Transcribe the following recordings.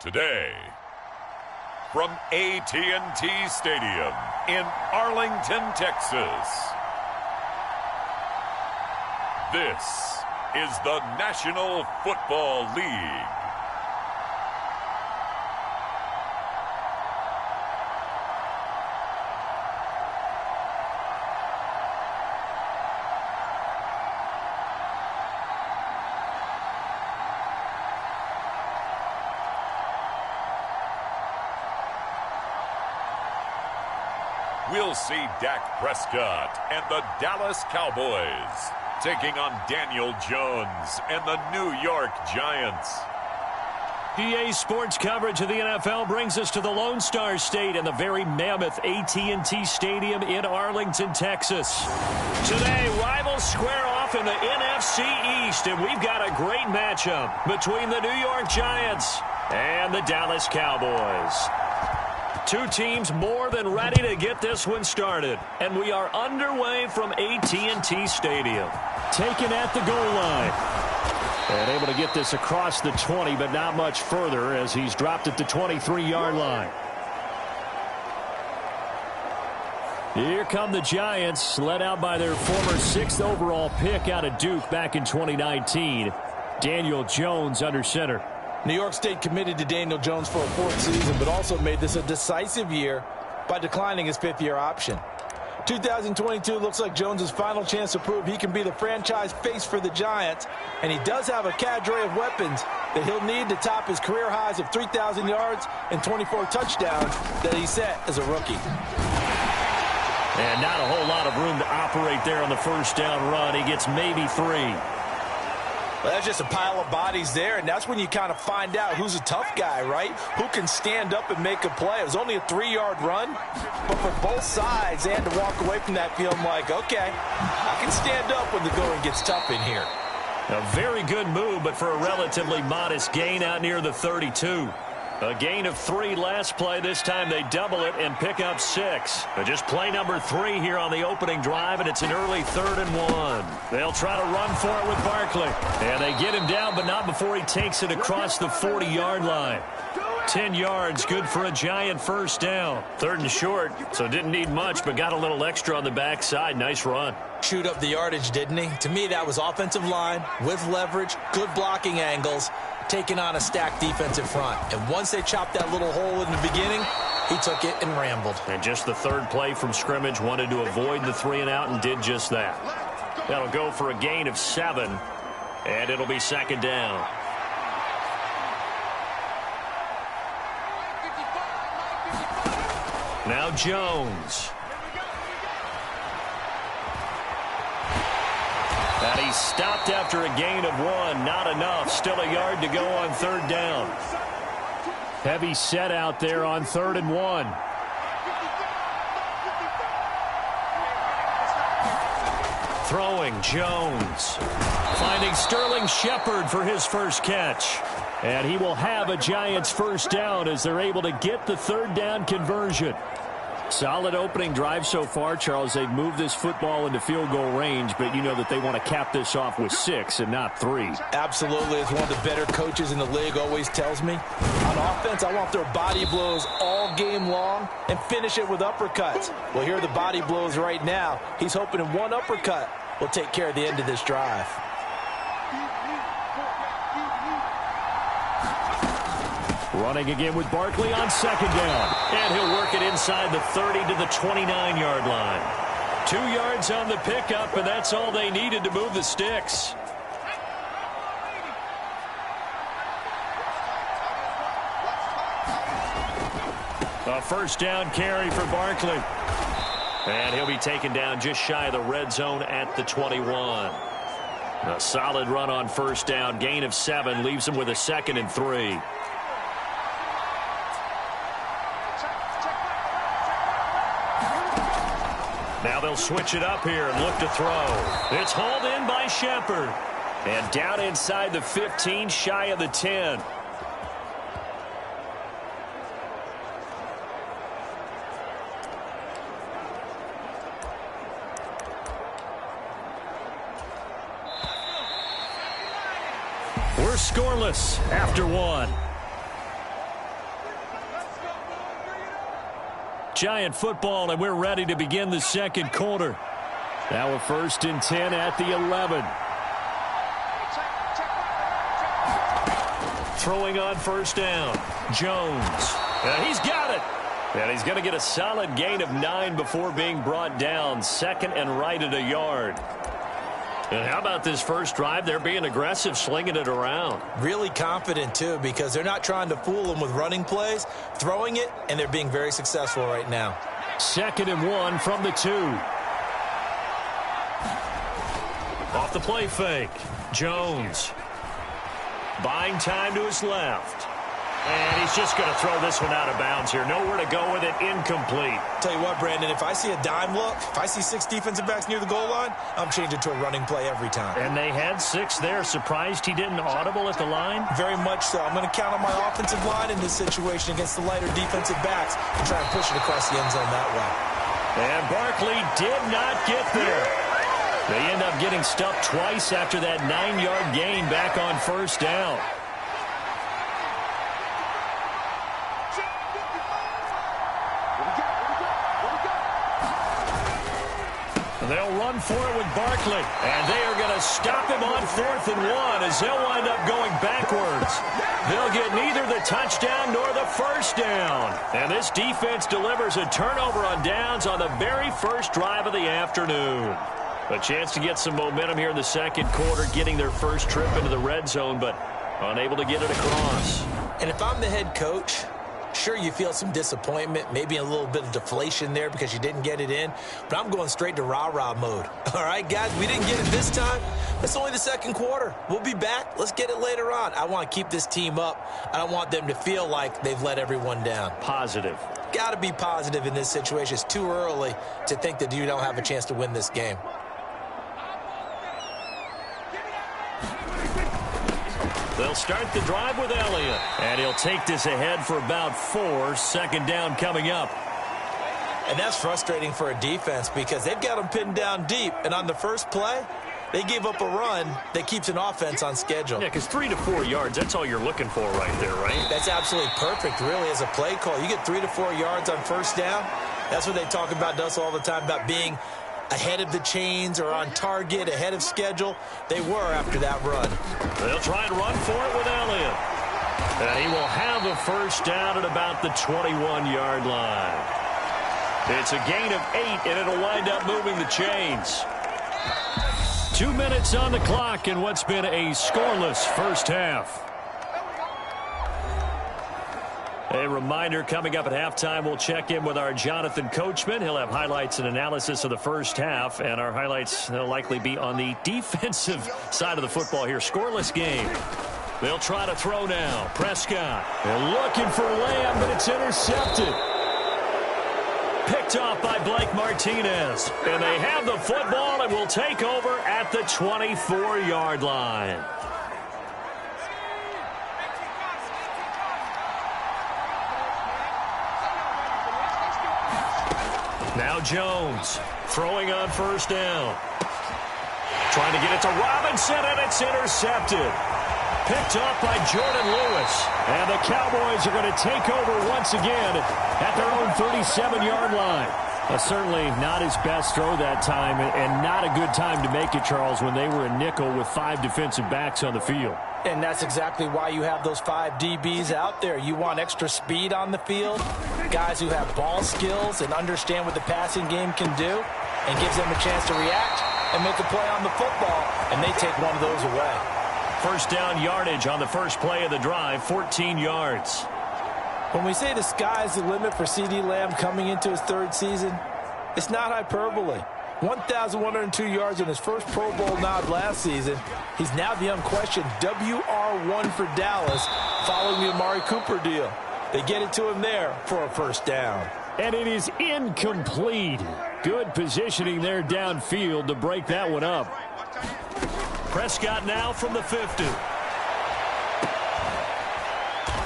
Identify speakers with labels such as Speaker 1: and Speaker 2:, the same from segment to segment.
Speaker 1: Today, from AT&T Stadium in Arlington, Texas, this is the National Football League. We'll see Dak Prescott and the Dallas Cowboys taking on Daniel Jones and the New York Giants.
Speaker 2: EA Sports coverage of the NFL brings us to the Lone Star State and the very mammoth AT&T Stadium in Arlington, Texas. Today, rivals square off in the NFC East, and we've got a great matchup between the New York Giants and the Dallas Cowboys. Two teams more than ready to get this one started. And we are underway from AT&T Stadium. Taken at the goal line. And able to get this across the 20, but not much further as he's dropped at the 23-yard line. Here come the Giants, led out by their former 6th overall pick out of Duke back in 2019. Daniel Jones under center.
Speaker 3: New York State committed to Daniel Jones for a 4th season, but also made this a decisive year by declining his 5th-year option. 2022 looks like Jones' final chance to prove he can be the franchise face for the Giants, and he does have a cadre of weapons that he'll need to top his career highs of 3,000 yards and 24 touchdowns that he set as a rookie.
Speaker 2: And not a whole lot of room to operate there on the first down run. He gets maybe 3.
Speaker 3: Well, that's just a pile of bodies there, and that's when you kind of find out who's a tough guy, right? Who can stand up and make a play. It was only a 3-yard run, but for both sides, they had to walk away from that feeling like, okay, I can stand up when the going gets tough in here.
Speaker 2: A very good move, but for a relatively modest gain out near the 32. A gain of 3 last play. This time they double it and pick up 6. But just play number 3 here on the opening drive, and it's an early 3rd and 1. They'll try to run for it with Barkley. And they get him down, but not before he takes it across the 40-yard line. 10 yards, good for a Giant first down. 3rd and short, so didn't need much, but got a little extra on the backside. Nice run.
Speaker 3: Chewed up the yardage, didn't he? To me, that was offensive line with leverage, good blocking angles, taking on a stacked defensive front. And once they chopped that little hole in the beginning, he took it and rambled.
Speaker 2: And just the 3rd play from scrimmage, wanted to avoid the 3-and-out and did just that. That'll go for a gain of 7, and it'll be 2nd down. Now Jones. And he's stopped after a gain of 1. Not enough. Still a yard to go on 3rd down. Heavy set out there on 3rd and 1. Throwing Jones. Finding Sterling Shepard for his first catch. And he will have a Giants first down as they're able to get the 3rd down conversion. Solid opening drive so far, Charles. They've moved this football into field goal range, but you know that they want to cap this off with 6 and not 3.
Speaker 3: Absolutely. As one of the better coaches in the league always tells me, on offense, I want their body blows all game long and finish it with uppercuts. Well, here are the body blows right now. He's hoping in one uppercut will take care of the end of this drive.
Speaker 2: Running again with Barkley on 2nd down. And he'll work it inside the 30 to the 29-yard line. 2 yards on the pickup, and that's all they needed to move the sticks. A first down carry for Barkley. And he'll be taken down just shy of the red zone at the 21. A solid run on first down. Gain of 7 leaves him with a 2nd and 3. Now they'll switch it up here and look to throw. It's hauled in by Shepard. And down inside the 15, shy of the 10. We're scoreless after 1. Giant football, and we're ready to begin the second quarter. Now a 1st and 10 at the 11. Throwing on 1st down. Jones. And he's got it. And he's going to get a solid gain of 9 before being brought down. 2nd and right at a yard. And how about this first drive? They're being aggressive, slinging it around.
Speaker 3: Really confident, too, because they're not trying to fool them with running plays, throwing it, and they're being very successful right now.
Speaker 2: 2nd and 1 from the 2. Off the play fake. Jones. Buying time to his left. And he's just going to throw this one out of bounds here. Nowhere to go with it. Incomplete.
Speaker 3: Tell you what, Brandon, if I see a dime look, if I see 6 defensive backs near the goal line, I'm changing to a running play every time.
Speaker 2: And they had 6 there. Surprised he didn't audible at the line?
Speaker 3: Very much so. I'm going to count on my offensive line in this situation against the lighter defensive backs and try and push it across the end zone that way.
Speaker 2: And Barkley did not get there. They end up getting stuffed twice after that 9-yard gain back on 1st down. They'll run for it with Barkley. And they are going to stop him on 4th and 1 as they'll wind up going backwards. They'll get neither the touchdown nor the 1st down. And this defense delivers a turnover on downs on the very first drive of the afternoon. A chance to get some momentum here in the second quarter, getting their first trip into the red zone, but unable to get it across.
Speaker 3: And if I'm the head coach, sure, you feel some disappointment, maybe a little bit of deflation there because you didn't get it in, but I'm going straight to rah-rah mode. All right, guys, we didn't get it this time. It's only the second quarter. We'll be back. Let's get it later on. I want to keep this team up. I don't want them to feel like they've let everyone down.
Speaker 2: Positive.
Speaker 3: Got to be positive in this situation. It's too early to think that you don't have a chance to win this game.
Speaker 2: They'll start the drive with Elliott. And he'll take this ahead for about 4. 2nd down coming up.
Speaker 3: And that's frustrating for a defense because they've got them pinned down deep. And on the first play, they gave up a run that keeps an offense on schedule.
Speaker 2: Yeah, because 3 to 4 yards, that's all you're looking for right there, right?
Speaker 3: That's absolutely perfect, really, as a play call. You get 3 to 4 yards on 1st down. That's what they talk about, Dustin, all the time, about being ahead of the chains or on target, ahead of schedule. They were after that run.
Speaker 2: They'll try and run for it with Elliott. And he will have a 1st down at about the 21-yard line. It's a gain of 8, and it'll wind up moving the chains. 2 minutes on the clock in what's been a scoreless first half. A reminder, coming up at halftime, we'll check in with our Jonathan Coachman. He'll have highlights and analysis of the first half, and our highlights will likely be on the defensive side of the football here. Scoreless game. They'll try to throw now. Prescott. They're looking for Lamb, but it's intercepted. Picked off by Blake Martinez. And they have the football and will take over at the 24-yard line. Now Jones throwing on 1st down. Trying to get it to Robinson, and it's intercepted. Picked off by Jordan Lewis. And the Cowboys are going to take over once again at their own 37-yard line. Certainly not his best throw that time, and not a good time to make it, Charles, when they were a nickel with 5 defensive backs on the field.
Speaker 3: And that's exactly why you have those 5 DBs out there. You want extra speed on the field, guys who have ball skills and understand what the passing game can do, and gives them a chance to react and make a play on the football, and they take one of those away.
Speaker 2: 1st down yardage on the first play of the drive, 14 yards.
Speaker 3: When we say the sky's the limit for C.D. Lamb coming into his 3rd season, it's not hyperbole. 1,102 yards in his first Pro Bowl nod last season. He's now the unquestioned WR1 for Dallas following the Amari Cooper deal. They get it to him there for a 1st down.
Speaker 2: And it is incomplete. Good positioning there downfield to break that one up. Prescott now from the 50.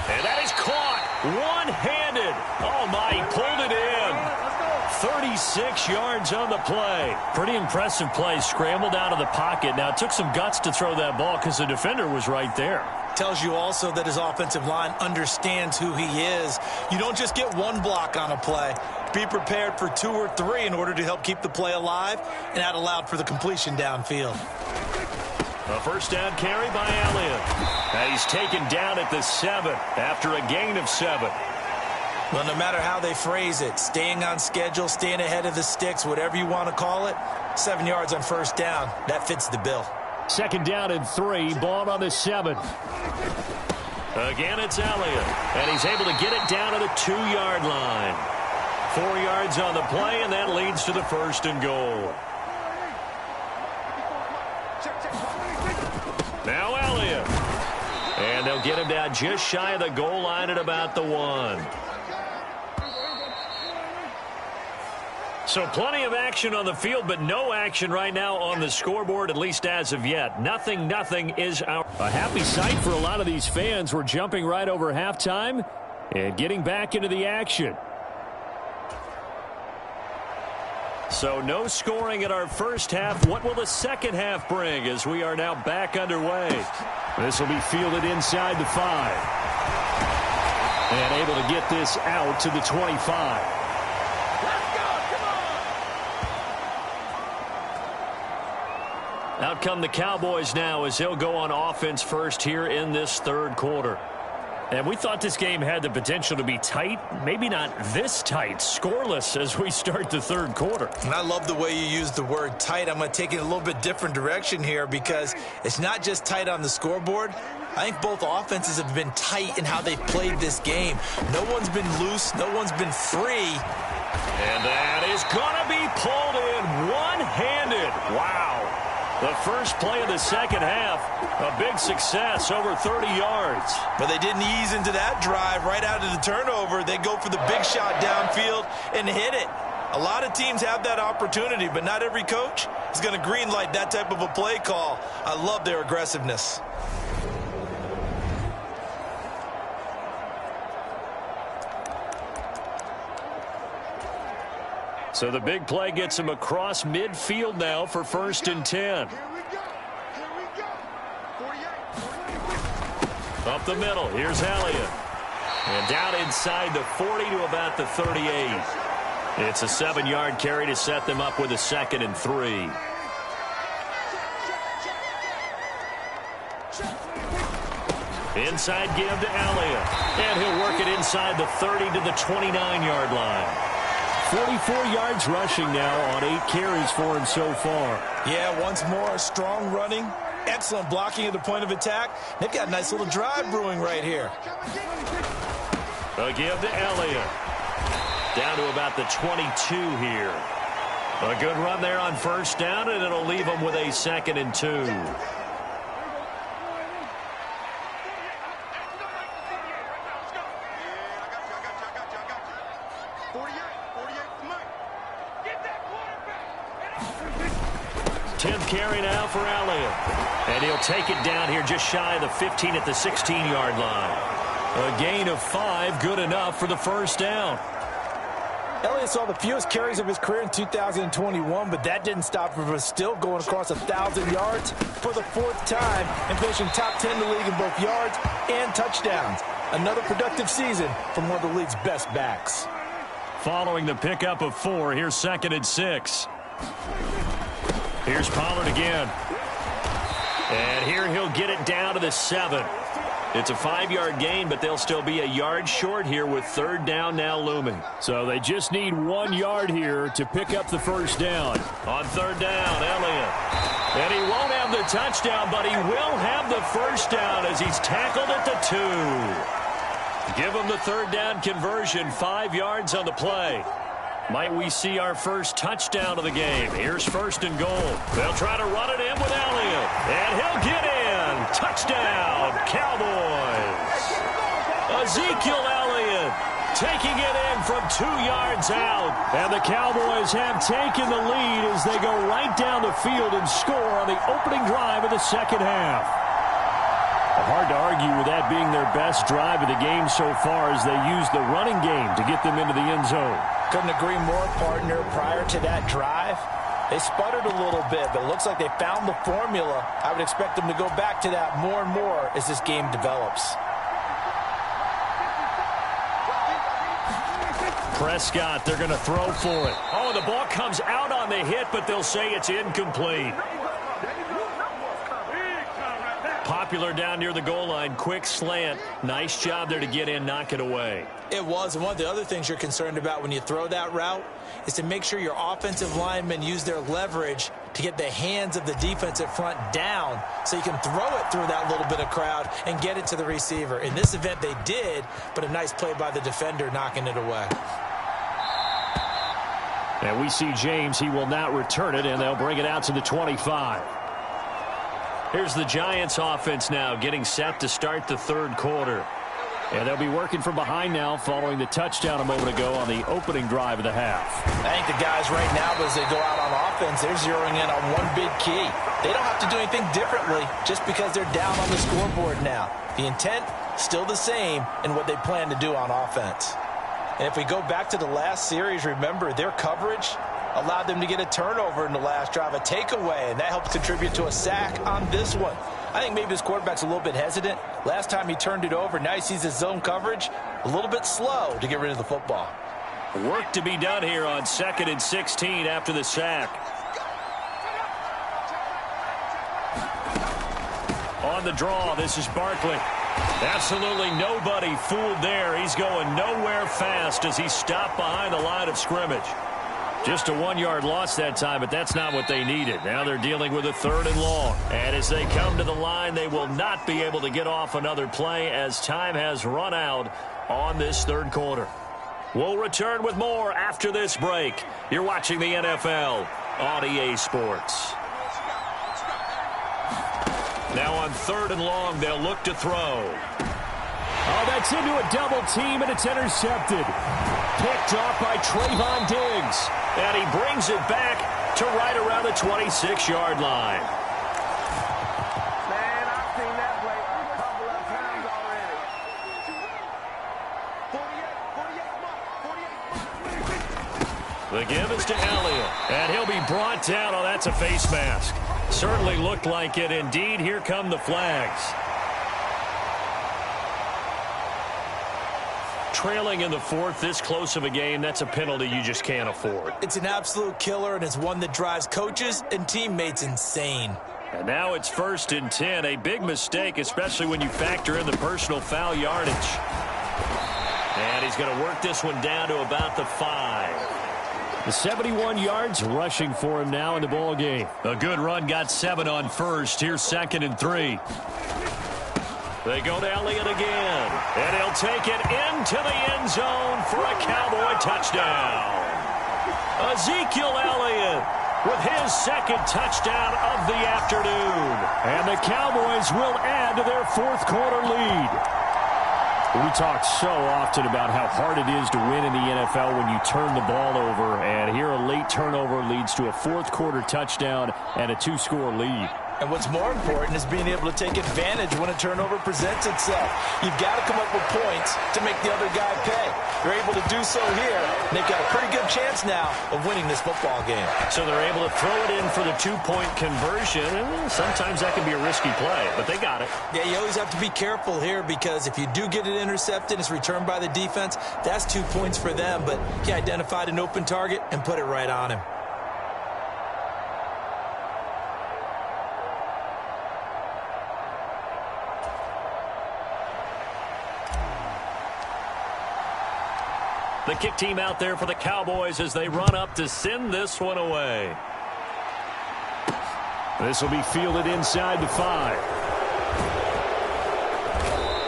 Speaker 2: And that is caught one-handed. Oh, my, he pulled it in. 36 yards on the play. Pretty impressive play. Scrambled out of the pocket. Now, it took some guts to throw that ball because the defender was right there.
Speaker 3: tells you also that his offensive line understands who he is. You don't just get one block on a play. Be prepared for 2 or 3 in order to help keep the play alive and that allowed for the completion downfield.
Speaker 2: A first down carry by Elliott. And he's taken down at the 7 after a gain of 7.
Speaker 3: Well, no matter how they phrase it, staying on schedule, staying ahead of the sticks, whatever you want to call it, 7 yards on first down, that fits the bill.
Speaker 2: Second down and 3, ball on the 7. Again, it's Elliott, and he's able to get it down to the 2-yard line. 4 yards on the play, and that leads to the first and goal. Now Elliott. And they'll get him down just shy of the goal line at about the 1. So plenty of action on the field, but no action right now on the scoreboard, at least as of yet. Nothing is out. A happy sight for a lot of these fans. We're jumping right over halftime and getting back into the action. So no scoring in our first half. What will the second half bring as we are now back underway? This will be fielded inside the 5. And able to get this out to the 25. Out come the Cowboys now as they'll go on offense first here in this third quarter. And we thought this game had the potential to be tight, maybe not this tight, scoreless as we start the third quarter.
Speaker 3: And I love the way you use the word tight. I'm going to take it a little bit different direction here because it's not just tight on the scoreboard. I think both offenses have been tight in how they've played this game. No one's been loose. No one's been free.
Speaker 2: And that is going to be pulled in one-handed. Wow. The first play of the second half, a big success, over 30 yards.
Speaker 3: But they didn't ease into that drive right out of the turnover. They go for the big shot downfield and hit it. A lot of teams have that opportunity, but not every coach is going to green light that type of a play call. I love their aggressiveness.
Speaker 2: So the big play gets him across midfield now for 1st and 10. Up the middle, here's Elliott. And down inside the 40 to about the 38. It's a 7-yard carry to set them up with a 2nd and 3. Inside give to Elliott. And he'll work it inside the 30 to the 29-yard line. 44 yards rushing now on 8 carries for him so far.
Speaker 3: Yeah, once more, strong running, excellent blocking at the point of attack. They've got a nice little drive brewing right here.
Speaker 2: A give to Elliott. Down to about the 22 here. A good run there on first down, and it'll leave them with a 2nd and 2. Carry now for Elliott. And he'll take it down here just shy of the 15 at the 16-yard line. A gain of 5, good enough for the first down.
Speaker 3: Elliott saw the fewest carries of his career in 2021, but that didn't stop him from still going across 1,000 yards for the 4th time and finishing top 10 in the league in both yards and touchdowns. Another productive season from one of the league's best backs.
Speaker 2: Following the pickup of 4, here's 2nd and 6. Here's Pollard again. And here he'll get it down to the 7. It's a 5-yard gain, but they'll still be a yard short here with 3rd down now looming.
Speaker 4: So they just need 1 yard here to pick up the first down.
Speaker 2: On 3rd down, Elliott. And he won't have the touchdown, but he will have the first down as he's tackled at the 2. Give him the 3rd down conversion, 5 yards on the play. Might we see our first touchdown of the game? Here's 1st and goal. They'll try to run it in with Elliott. And he'll get in. Touchdown, Cowboys. Ezekiel Elliott taking it in from 2 yards out. And the Cowboys have taken the lead as they go right down the field and score on the opening drive of the second half. Hard to argue with that being their best drive of the game so far as they use the running game to get them into the end zone.
Speaker 3: Couldn't agree more, partner. Prior to that drive, They sputtered a little bit, but it looks like they found the formula. I would expect them to go back to that more and more as this game develops.
Speaker 2: Prescott, they're going to throw for it. Oh, the ball comes out on the hit, but they'll say it's incomplete. Popular down near the goal line. Quick slant. Nice job there to get in, knock it away.
Speaker 3: It was, and one of the other things you're concerned about when you throw that route is to make sure your offensive linemen use their leverage to get the hands of the defensive front down so you can throw it through that little bit of crowd and get it to the receiver. In this event, they did, but a nice play by the defender knocking it away.
Speaker 2: And we see James. He will not return it, and they'll bring it out to the 25. Here's the Giants offense now getting set to start the third quarter. And they'll be working from behind now following the touchdown a moment ago on the opening drive of the half.
Speaker 3: I think the guys right now, as they go out on offense, they're zeroing in on one big key. They don't have to do anything differently just because they're down on the scoreboard now. The intent, still the same in what they plan to do on offense. And if we go back to the last series, remember, their coverage allowed them to get a turnover in the last drive, a takeaway, and that helps contribute to a sack on this one. I think maybe this quarterback's a little bit hesitant. Last time he turned it over, now he sees his zone coverage a little bit slow to get rid of the football.
Speaker 2: Work to be done here on 2nd and 16 after the sack. On the draw, this is Barkley. Absolutely nobody fooled there. He's going nowhere fast as he stopped behind the line of scrimmage. Just a 1-yard loss that time, but that's not what they needed. Now they're dealing with a 3rd and long. And as they come to the line, they will not be able to get off another play as time has run out on this third quarter. We'll return with more after this break. You're watching the NFL on EA Sports. Now on 3rd and long, they'll look to throw.
Speaker 4: Oh, that's into a double team, and it's intercepted. Picked off by Trayvon Diggs.
Speaker 2: And he brings it back to right around the 26-yard line.
Speaker 5: Man, I've seen that play a couple of times already. 48.
Speaker 2: The give is to Elliott. And he'll be brought down. Oh, that's a face mask. Certainly looked like it. Indeed, here come the flags. Trailing in the 4th, this close of a game, that's a penalty you just can't afford.
Speaker 3: It's an absolute killer, and it's one that drives coaches and teammates insane.
Speaker 2: And now it's 1st and 10, a big mistake, especially when you factor in the personal foul yardage. And he's going to work this one down to about the 5.
Speaker 4: The 71 yards rushing for him now in the ball game.
Speaker 2: A good run, got 7 on 1st. Here's 2nd and 3. They go to Elliott again, and he'll take it into the end zone for a Cowboy touchdown. Ezekiel Elliott with his 2nd touchdown of the afternoon.
Speaker 4: And the Cowboys will add to their 4th quarter lead. We talk so often about how hard it is to win in the NFL when you turn the ball over, and here a late turnover leads to a 4th quarter touchdown and a 2-score lead.
Speaker 3: And what's more important is being able to take advantage when a turnover presents itself. You've got to come up with points to make the other guy pay. They're able to do so here, and they've got a pretty good chance now of winning this football game.
Speaker 2: So they're able to throw it in for the 2-point conversion. Sometimes that can be a risky play, but they got it.
Speaker 3: Yeah, you always have to be careful here because if you do get it intercepted, it's returned by the defense, that's 2 points for them. But he identified an open target and put it right on him.
Speaker 2: The kick team out there for the Cowboys as they run up to send this one away.
Speaker 4: This will be fielded inside the 5.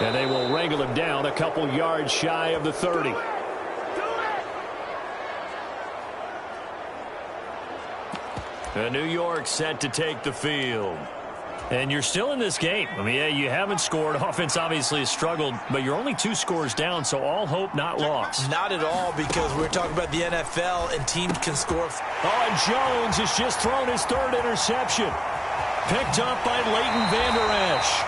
Speaker 2: And they will wrangle him down a couple yards shy of the 30. And New York set to take the field. And you're still in this game. I mean, yeah, you haven't scored. Offense obviously has struggled, but you're only 2 scores down, so all hope not lost.
Speaker 3: Not at all, because we're talking about the NFL, and teams can score.
Speaker 4: Oh, and Jones has just thrown his 3rd interception. Picked up by Leighton Vander Esch.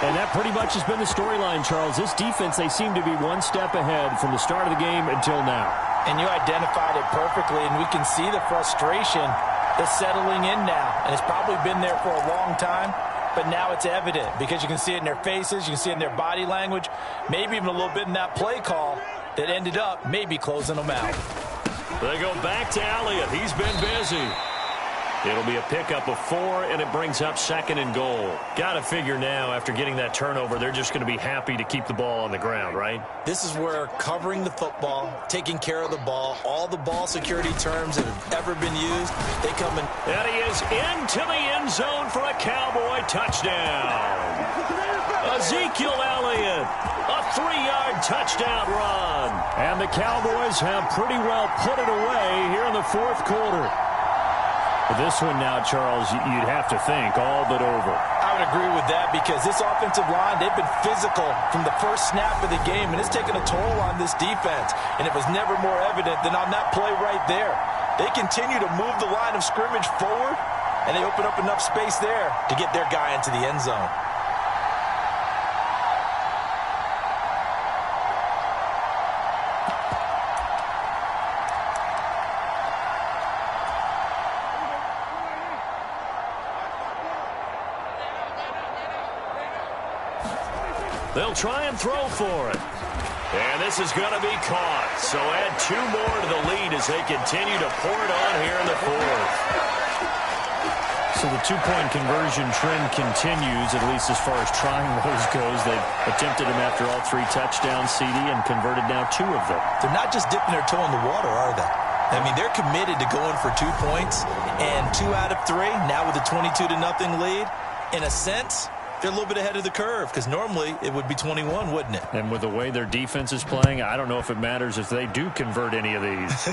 Speaker 4: And that pretty much has been the storyline, Charles. This defense, they seem to be one step ahead from the start of the game until now.
Speaker 3: And you identified it perfectly, and we can see the frustration that's settling in now. And it's probably been there for a long time, but now it's evident because you can see it in their faces, you can see it in their body language, maybe even a little bit in that play call that ended up maybe closing them out.
Speaker 2: They go back to Elliott. He's been busy. It'll be a pickup of 4, and it brings up 2nd and goal. Got to figure now, after getting that turnover, they're just going to be happy to keep the ball on the ground, right?
Speaker 3: This is where covering the football, taking care of the ball, all the ball security terms that have ever been used, they come in.
Speaker 2: And he is into the end zone for a Cowboy touchdown. Ezekiel Elliott, a 3-yard touchdown run. And the Cowboys have pretty well put it away here in the 4th quarter. This one now, Charles, you'd have to think all but over.
Speaker 3: I would agree with that because this offensive line, they've been physical from the first snap of the game, and it's taken a toll on this defense. And it was never more evident than on that play right there. They continue to move the line of scrimmage forward, and they open up enough space there to get their guy into the end zone.
Speaker 2: They'll try and throw for it. And this is going to be caught. So add 2 more to the lead as they continue to pour it on here in the 4th.
Speaker 4: So the 2-point conversion trend continues, at least as far as trying those goes. They've attempted them after all 3 touchdowns, CD, and converted now 2 of them.
Speaker 3: They're not just dipping their toe in the water, are they? I mean, they're committed to going for 2 points, and 2 out of 3, now with a 22-0 lead. In a sense, they're a little bit ahead of the curve because normally it would be 21, wouldn't it?
Speaker 4: And with the way their defense is playing, I don't know if it matters if they do convert any of these.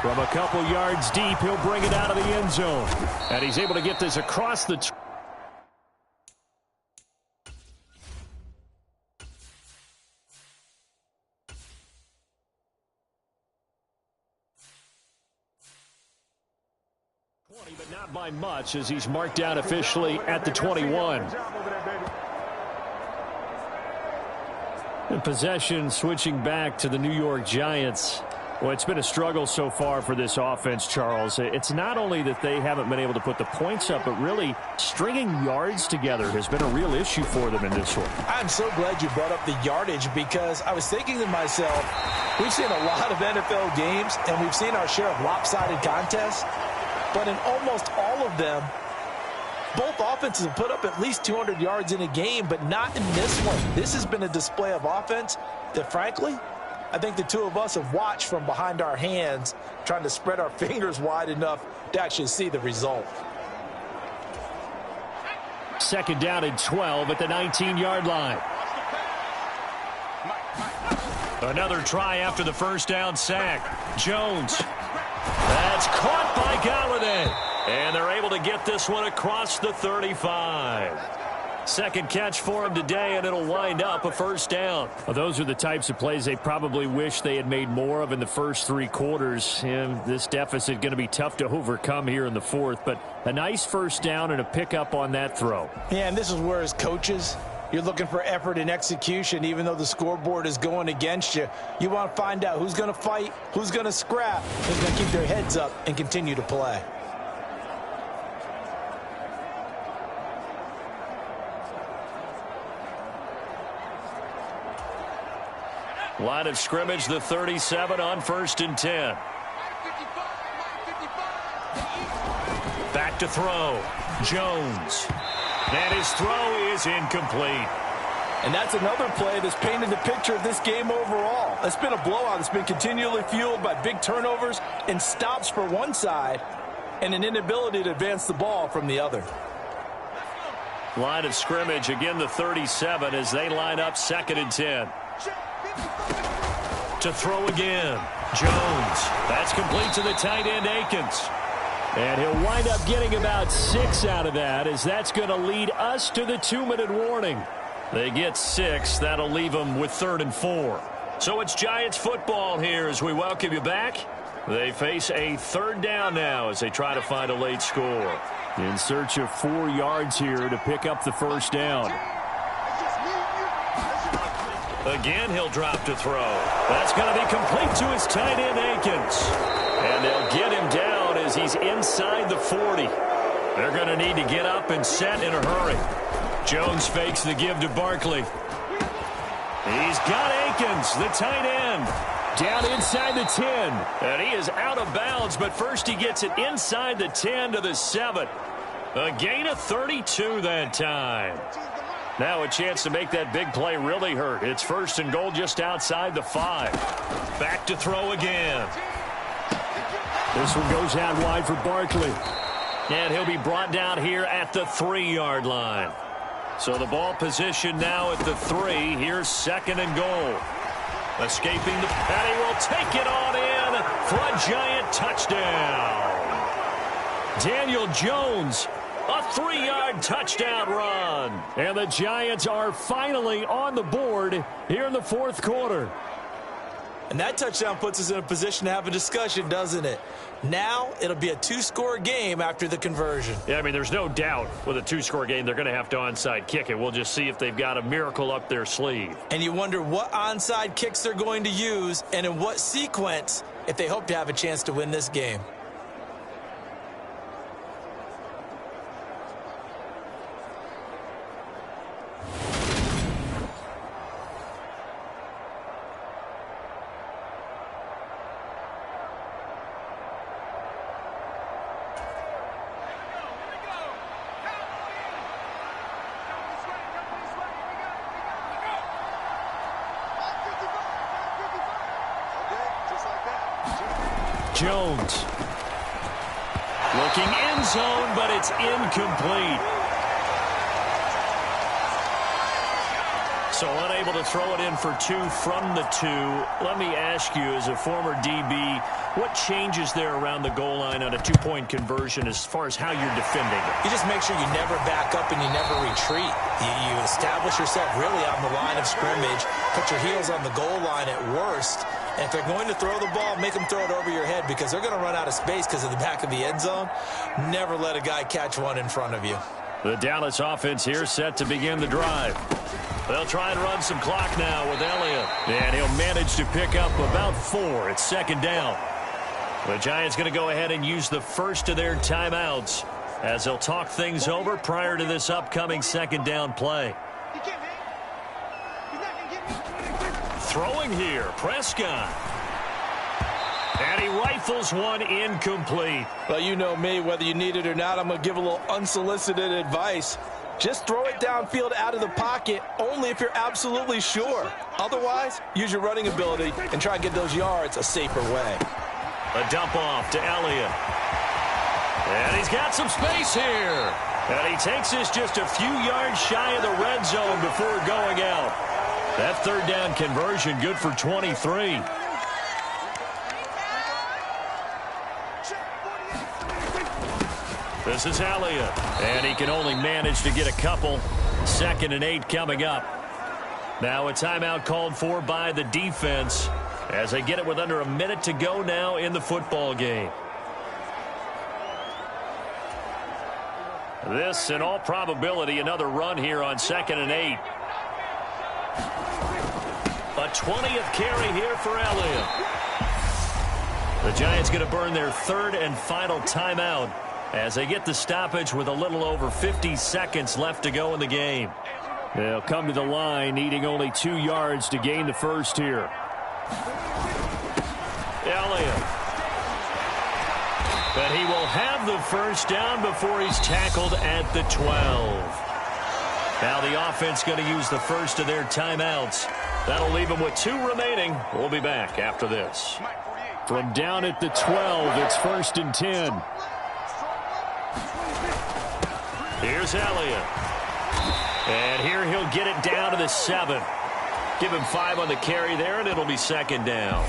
Speaker 2: From a couple yards deep, he'll bring it out of the end zone. And he's able to get this across the... but not by much as he's marked down officially at the 21. And possession switching back to the New York Giants. Well, it's been a struggle so far for this offense, Charles. It's not only that they haven't been able to put the points up, but really stringing yards together has been a real issue for them in this one.
Speaker 3: I'm so glad you brought up the yardage because I was thinking to myself, we've seen a lot of NFL games and we've seen our share of lopsided contests, but in almost all of them, both offenses have put up at least 200 yards in a game, but not in this one. This has been a display of offense that, frankly, I think the 2 of us have watched from behind our hands, trying to spread our fingers wide enough to actually see the result.
Speaker 2: 2nd down and 12 at the 19-yard line. Another try after the first down sack. Jones. That's caught by Galladay. And they're able to get this one across the 35. Second catch for him today, and it'll wind up a first down.
Speaker 4: Well, those are the types of plays they probably wish they had made more of in the first 3 quarters. And this deficit going to be tough to overcome here in the 4th, but a nice first down and a pickup on that throw.
Speaker 3: Yeah, and this is where, as coaches, you're looking for effort and execution. Even though the scoreboard is going against you, you want to find out who's going to fight, who's going to scrap, who's going to keep their heads up and continue to play.
Speaker 2: Line of scrimmage, the 37 on 1st and 10. Back to throw. Jones. And his throw is incomplete.
Speaker 3: And that's another play that's painted the picture of this game overall. It's been a blowout. It's been continually fueled by big turnovers and stops for one side and an inability to advance the ball from the other.
Speaker 2: Line of scrimmage, again the 37 as they line up 2nd and 10. To throw again. Jones. That's complete to the tight end, Akins.
Speaker 4: And he'll wind up getting about 6 out of that, as that's going to lead us to the 2-minute warning.
Speaker 2: They get 6. That'll leave them with 3rd and 4. So it's Giants football here as we welcome you back. They face a 3rd down now as they try to find a late score.
Speaker 4: In search of 4 yards here to pick up the first down.
Speaker 2: Again, he'll drop to throw. That's going to be complete to his tight end, Akins. And they'll get him down as he's inside the 40. They're going to need to get up and set in a hurry. Jones fakes the give to Barkley. He's got Akins, the tight end. Down inside the 10. And he is out of bounds, but first he gets it inside the 10 to the 7. A gain of 32 that time. Now a chance to make that big play really hurt. It's first and goal just outside the 5. Back to throw again.
Speaker 4: This one goes out wide for Barkley.
Speaker 2: And he'll be brought down here at the 3-yard line. So the ball position now at the 3. Here's second and goal. Escaping the Petty will take it on in for a Giant touchdown. Daniel Jones, a 3-yard touchdown run.
Speaker 4: And the Giants are finally on the board here in the fourth quarter.
Speaker 3: And that touchdown puts us in a position to have a discussion, doesn't it? Now it'll be a 2-score game after the conversion.
Speaker 2: Yeah, I mean, there's no doubt with a 2-score game they're going to have to onside kick it. We'll just see if they've got a miracle up their sleeve.
Speaker 3: And you wonder what onside kicks they're going to use and in what sequence if they hope to have a chance to win this game.
Speaker 2: Jones. Looking end zone, but it's incomplete. So unable to throw it in for 2 from the 2. Let me ask you, as a former DB, what changes there around the goal line on a 2-point conversion as far as how you're defending it?
Speaker 3: You just make sure you never back up and you never retreat. You establish yourself really on the line of scrimmage, put your heels on the goal line at worst. And if they're going to throw the ball, make them throw it over your head because they're going to run out of space because of the back of the end zone. Never let a guy catch one in front of you.
Speaker 2: The Dallas offense here set to begin the drive. They'll try and run some clock now with Elliott. And he'll manage to pick up about 4. It's second down. The Giants going to go ahead and use the first of their timeouts as they'll talk things over prior to this upcoming second down play. Throwing here, Prescott. And he rifles one incomplete.
Speaker 3: Well, you know me, whether you need it or not, I'm going to give a little unsolicited advice. Just throw it downfield out of the pocket only if you're absolutely sure. Otherwise, use your running ability and try and get those yards a safer way.
Speaker 2: A dump off to Elliott. And he's got some space here. And he takes this just a few yards shy of the red zone before going out. That third down conversion good for 23. This is Elliott. And he can only manage to get a couple. 2nd and 8 coming up. Now a timeout called for by the defense as they get it with under a minute to go now in the football game. This, in all probability, another run here on 2nd and 8. A 20th carry here for Elliott. The Giants going to burn their 3rd and final timeout as they get the stoppage with a little over 50 seconds left to go in the game.
Speaker 4: They'll come to the line needing only 2 yards to gain the first here.
Speaker 2: Elliott. But he will have the first down before he's tackled at the 12. Now the offense going to use the first of their timeouts. That'll leave them with 2 remaining. We'll be back after this.
Speaker 4: From down at the 12, it's 1st and 10.
Speaker 2: Here's Elliott. And here he'll get it down to the 7. Give him 5 on the carry there, and it'll be 2nd down.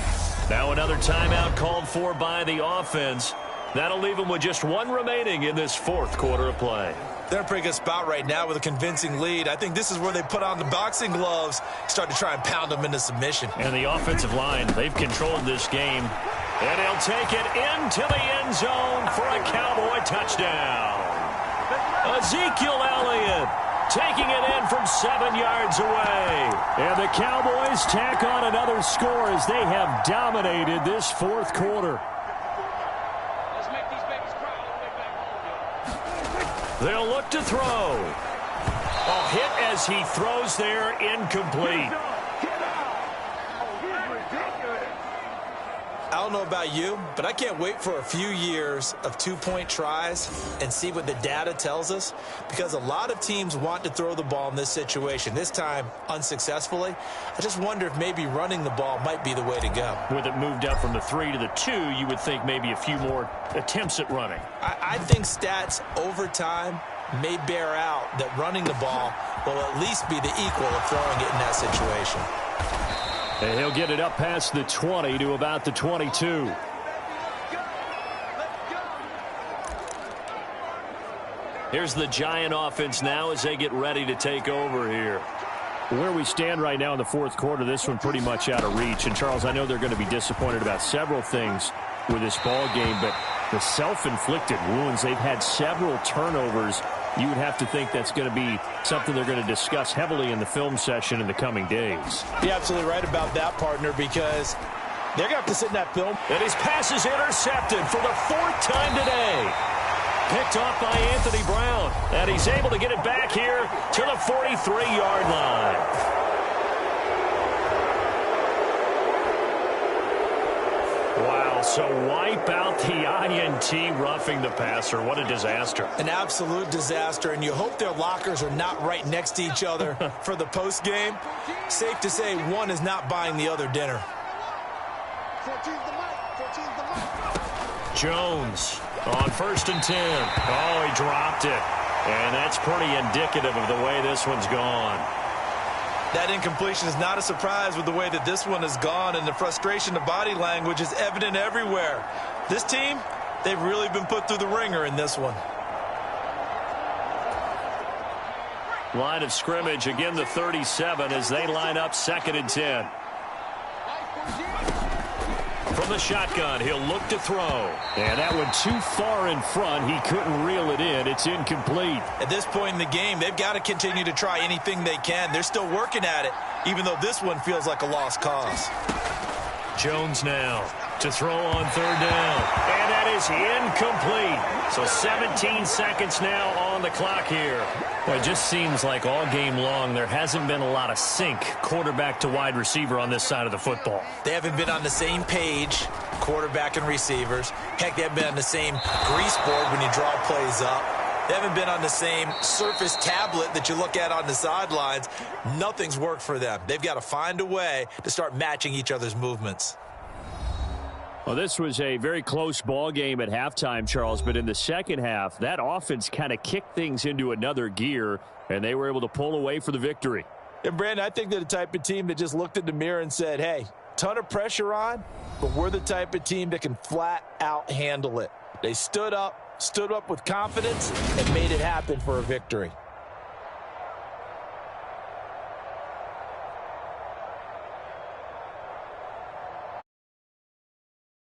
Speaker 2: Now another timeout called for by the offense. That'll leave him with just 1 remaining in this 4th quarter of play.
Speaker 3: They're in a pretty good spot right now with a convincing lead. I think this is where they put on the boxing gloves, start to try and pound them into submission.
Speaker 2: And the offensive line, they've controlled this game. And he'll take it into the end zone for a Cowboy touchdown. Ezekiel Elliott taking it in from 7 yards away.
Speaker 4: And the Cowboys tack on another score as they have dominated this fourth quarter.
Speaker 5: Let's make these babies cry all the way back home.
Speaker 2: They'll look to throw. A hit as he throws there, incomplete.
Speaker 3: I don't know about you, but I can't wait for a few years of two-point tries and see what the data tells us, because a lot of teams want to throw the ball in this situation, this time unsuccessfully. I just wonder if maybe running the ball might be the way to go.
Speaker 2: With it moved up from the 3 to the 2, you would think maybe a few more attempts at running.
Speaker 3: I think stats over time may bear out that running the ball will at least be the equal of throwing it in that situation.
Speaker 4: And he'll get it up past the 20 to about the 22.
Speaker 2: Here's the Giant offense now as they get ready to take over here.
Speaker 4: Where we stand right now in the fourth quarter, this one pretty much out of reach. And, Charles, I know they're going to be disappointed about several things with this ball game, but the self-inflicted wounds, they've had several turnovers. You would have to think that's going to be something they're going to discuss heavily in the film session in the coming days.
Speaker 3: You're absolutely right about that, partner, because they're going to have to sit in that film.
Speaker 2: And his pass is intercepted for the 4th time today. Picked off by Anthony Brown. And he's able to get it back here to the 43-yard line. Wow, so wipe out the INT roughing the passer. What a disaster.
Speaker 3: An absolute disaster, and you hope their lockers are not right next to each other for the post game. Safe to say one is not buying the other dinner.
Speaker 2: Jones on 1st and 10. Oh, he dropped it. And that's pretty indicative of the way this one's gone.
Speaker 3: That incompletion is not a surprise with the way that this one has gone, and the frustration, the body language is evident everywhere. This team, they've really been put through the ringer in this one.
Speaker 2: Line of scrimmage, again the 37 as they line up 2nd and 10. From the shotgun, he'll look to throw.
Speaker 4: And that one too far in front. He couldn't reel it in. It's incomplete.
Speaker 3: At this point in the game, they've got to continue to try anything they can. They're still working at it, even though this one feels like a lost cause.
Speaker 2: Jones now to throw on 3rd down. And that is incomplete. So 17 seconds now on the clock here. Well, it just seems like all game long there hasn't been a lot of sync quarterback to wide receiver on this side of the football.
Speaker 3: They haven't been on the same page, quarterback and receivers. Heck, they haven't been on the same grease board when you draw plays up. They haven't been on the same surface tablet that you look at on the sidelines. Nothing's worked for them. They've got to find a way to start matching each other's movements.
Speaker 4: Well, this was a very close ball game at halftime, Charles, but in the second half, that offense kind of kicked things into another gear, and they were able to pull away for the victory.
Speaker 3: And, Brandon, I think they're the type of team that just looked in the mirror and said, hey, ton of pressure on, but we're the type of team that can flat out handle it. They stood up with confidence and made it happen for a victory.